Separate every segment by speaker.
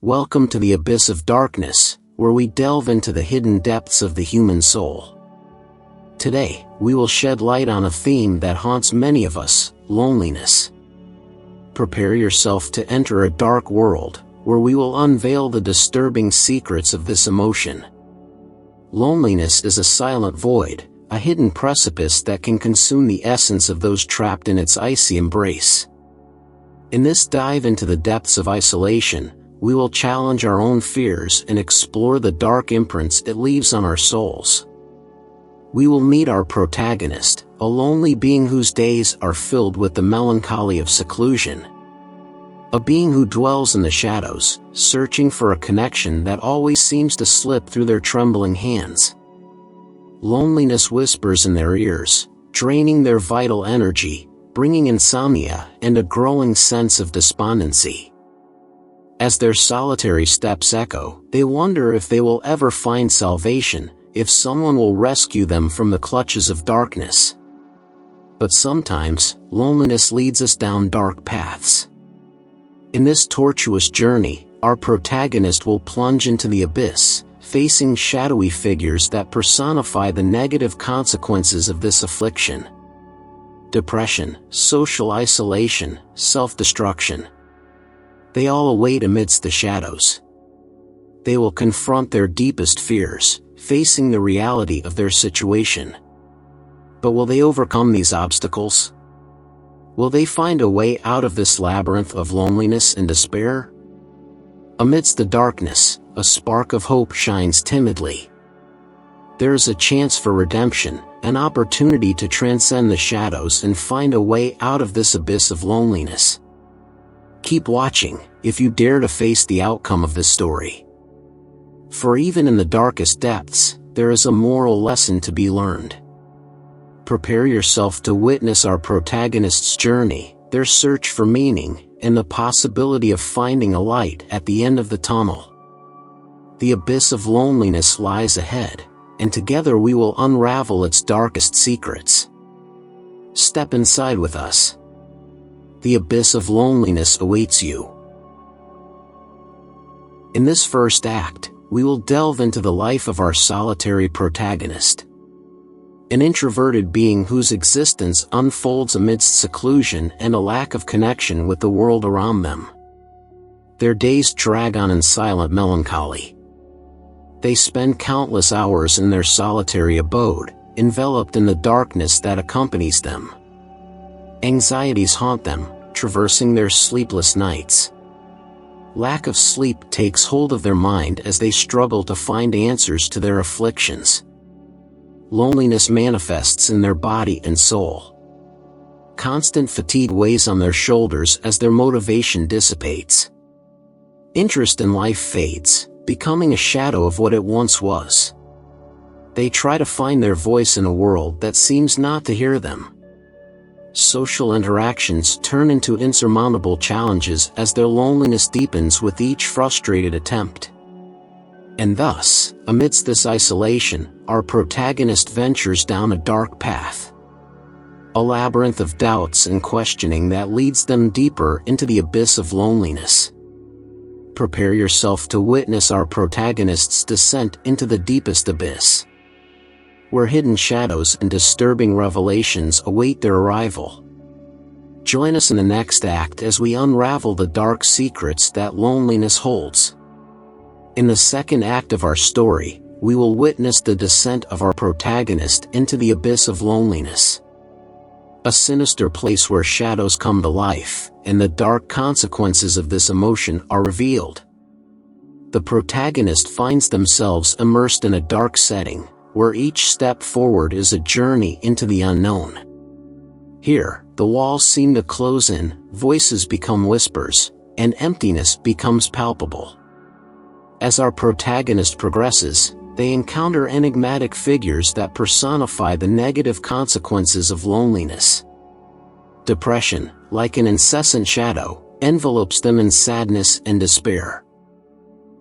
Speaker 1: Welcome to the abyss of darkness, where we delve into the hidden depths of the human soul. Today, we will shed light on a theme that haunts many of us: loneliness. Prepare yourself to enter a dark world, where we will unveil the disturbing secrets of this emotion. Loneliness is a silent void, a hidden precipice that can consume the essence of those trapped in its icy embrace. In this dive into the depths of isolation, we will challenge our own fears and explore the dark imprints it leaves on our souls. We will meet our protagonist, a lonely being whose days are filled with the melancholy of seclusion. A being who dwells in the shadows, searching for a connection that always seems to slip through their trembling hands. Loneliness whispers in their ears, draining their vital energy, bringing insomnia and a growing sense of despondency. As their solitary steps echo, they wonder if they will ever find salvation, if someone will rescue them from the clutches of darkness. But sometimes, loneliness leads us down dark paths. In this tortuous journey, our protagonist will plunge into the abyss, facing shadowy figures that personify the negative consequences of this affliction. Depression, social isolation, self-destruction. They all await amidst the shadows. They will confront their deepest fears, facing the reality of their situation. But will they overcome these obstacles? Will they find a way out of this labyrinth of loneliness and despair? Amidst the darkness, a spark of hope shines timidly. There is a chance for redemption, an opportunity to transcend the shadows and find a way out of this abyss of loneliness. Keep watching, if you dare to face the outcome of this story. For even in the darkest depths, there is a moral lesson to be learned. Prepare yourself to witness our protagonist's journey, their search for meaning, and the possibility of finding a light at the end of the tunnel. The abyss of loneliness lies ahead, and together we will unravel its darkest secrets. Step inside with us. The abyss of loneliness awaits you. In this first act, we will delve into the life of our solitary protagonist. An introverted being whose existence unfolds amidst seclusion and a lack of connection with the world around them. Their days drag on in silent melancholy. They spend countless hours in their solitary abode, enveloped in the darkness that accompanies them. Anxieties haunt them, traversing their sleepless nights. Lack of sleep takes hold of their mind as they struggle to find answers to their afflictions. Loneliness manifests in their body and soul. Constant fatigue weighs on their shoulders as their motivation dissipates. Interest in life fades, becoming a shadow of what it once was. They try to find their voice in a world that seems not to hear them. Social interactions turn into insurmountable challenges as their loneliness deepens with each frustrated attempt. And thus, amidst this isolation, our protagonist ventures down a dark path. A labyrinth of doubts and questioning that leads them deeper into the abyss of loneliness. Prepare yourself to witness our protagonist's descent into the deepest abyss, where hidden shadows and disturbing revelations await their arrival. Join us in the next act as we unravel the dark secrets that loneliness holds. In the second act of our story, we will witness the descent of our protagonist into the abyss of loneliness. A sinister place where shadows come to life, and the dark consequences of this emotion are revealed. The protagonist finds themselves immersed in a dark setting, where each step forward is a journey into the unknown. Here, the walls seem to close in, voices become whispers, and emptiness becomes palpable. As our protagonist progresses, they encounter enigmatic figures that personify the negative consequences of loneliness. Depression, like an incessant shadow, envelopes them in sadness and despair.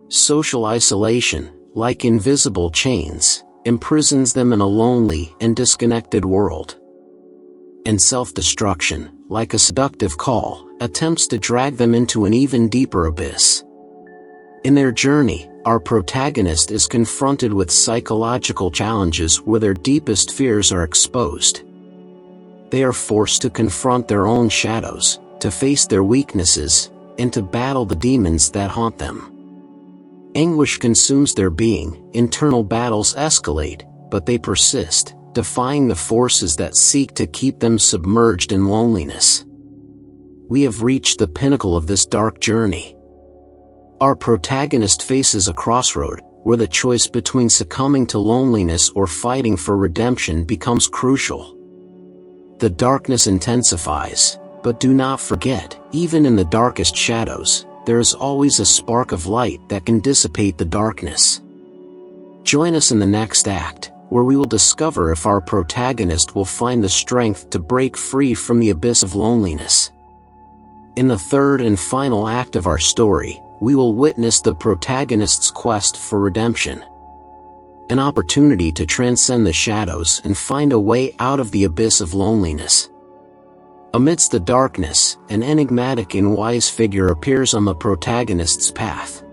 Speaker 1: Social isolation, like invisible chains, imprisons them in a lonely and disconnected world. And self-destruction, like a seductive call, attempts to drag them into an even deeper abyss. In their journey, our protagonist is confronted with psychological challenges where their deepest fears are exposed. They are forced to confront their own shadows, to face their weaknesses, and to battle the demons that haunt them. Anguish consumes their being, internal battles escalate, but they persist, defying the forces that seek to keep them submerged in loneliness. We have reached the pinnacle of this dark journey. Our protagonist faces a crossroad, where the choice between succumbing to loneliness or fighting for redemption becomes crucial. The darkness intensifies, but do not forget, even in the darkest shadows, there is always a spark of light that can dissipate the darkness. Join us in the next act, where we will discover if our protagonist will find the strength to break free from the abyss of loneliness. In the third and final act of our story, we will witness the protagonist's quest for redemption. An opportunity to transcend the shadows and find a way out of the abyss of loneliness. Amidst the darkness, an enigmatic and wise figure appears on the protagonist's path.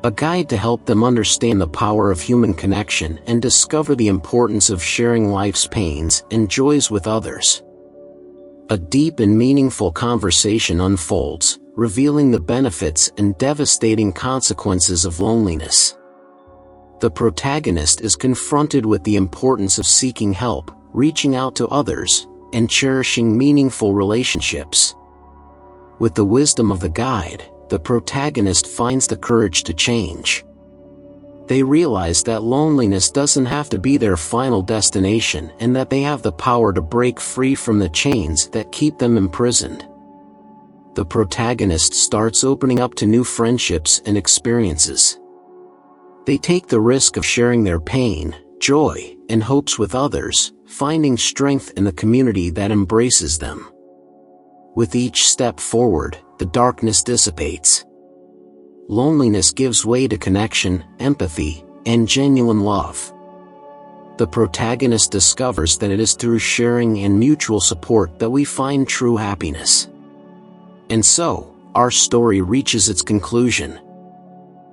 Speaker 1: A guide to help them understand the power of human connection and discover the importance of sharing life's pains and joys with others. A deep and meaningful conversation unfolds, revealing the benefits and devastating consequences of loneliness. The protagonist is confronted with the importance of seeking help, reaching out to others, and cherishing meaningful relationships. With the wisdom of the guide, the protagonist finds the courage to change. They realize that loneliness doesn't have to be their final destination and that they have the power to break free from the chains that keep them imprisoned. The protagonist starts opening up to new friendships and experiences. They take the risk of sharing their pain, joy, and hopes with others, finding strength in the community that embraces them. With each step forward, the darkness dissipates. Loneliness gives way to connection, empathy, and genuine love. The protagonist discovers that it is through sharing and mutual support that we find true happiness. And so, our story reaches its conclusion.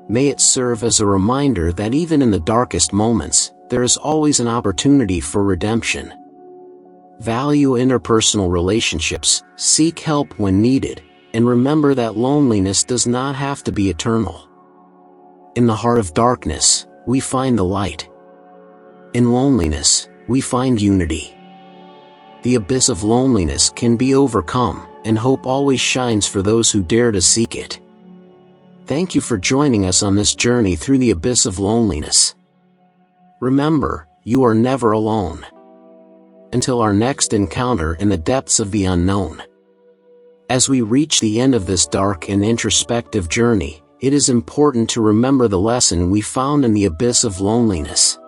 Speaker 1: May it serve as a reminder that even in the darkest moments, there is always an opportunity for redemption. Value interpersonal relationships, seek help when needed, and remember that loneliness does not have to be eternal. In the heart of darkness, we find the light. In loneliness, we find unity. The abyss of loneliness can be overcome, and hope always shines for those who dare to seek it. Thank you for joining us on this journey through the abyss of loneliness. Remember, you are never alone. Until our next encounter in the depths of the unknown. As we reach the end of this dark and introspective journey, it is important to remember the lesson we found in the abyss of loneliness.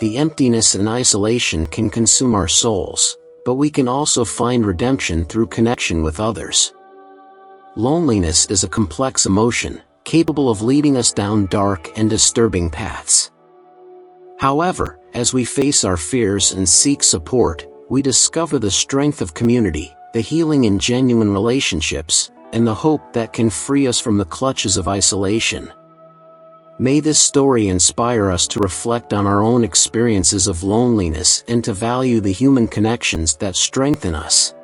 Speaker 1: The emptiness and isolation can consume our souls, but we can also find redemption through connection with others. Loneliness is a complex emotion, capable of leading us down dark and disturbing paths. However, as we face our fears and seek support, we discover the strength of community, the healing in genuine relationships, and the hope that can free us from the clutches of isolation. May this story inspire us to reflect on our own experiences of loneliness and to value the human connections that strengthen us.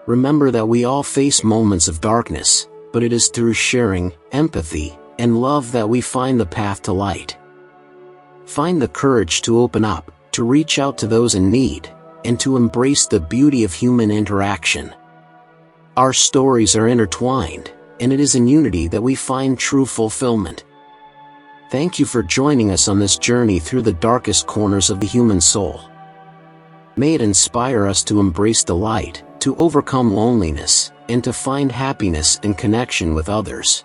Speaker 1: Remember that we all face moments of darkness, but it is through sharing, empathy, and love that we find the path to light. Find the courage to open up, to reach out to those in need, and to embrace the beauty of human interaction. Our stories are intertwined, and it is in unity that we find true fulfillment. Thank you for joining us on this journey through the darkest corners of the human soul. May it inspire us to embrace the light, to overcome loneliness, and to find happiness in connection with others.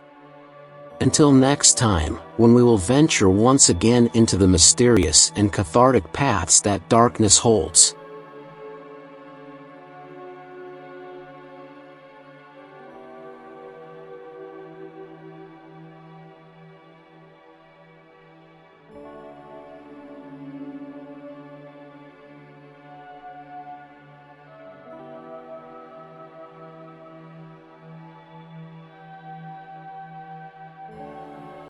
Speaker 1: Until next time, when we will venture once again into the mysterious and cathartic paths that darkness holds.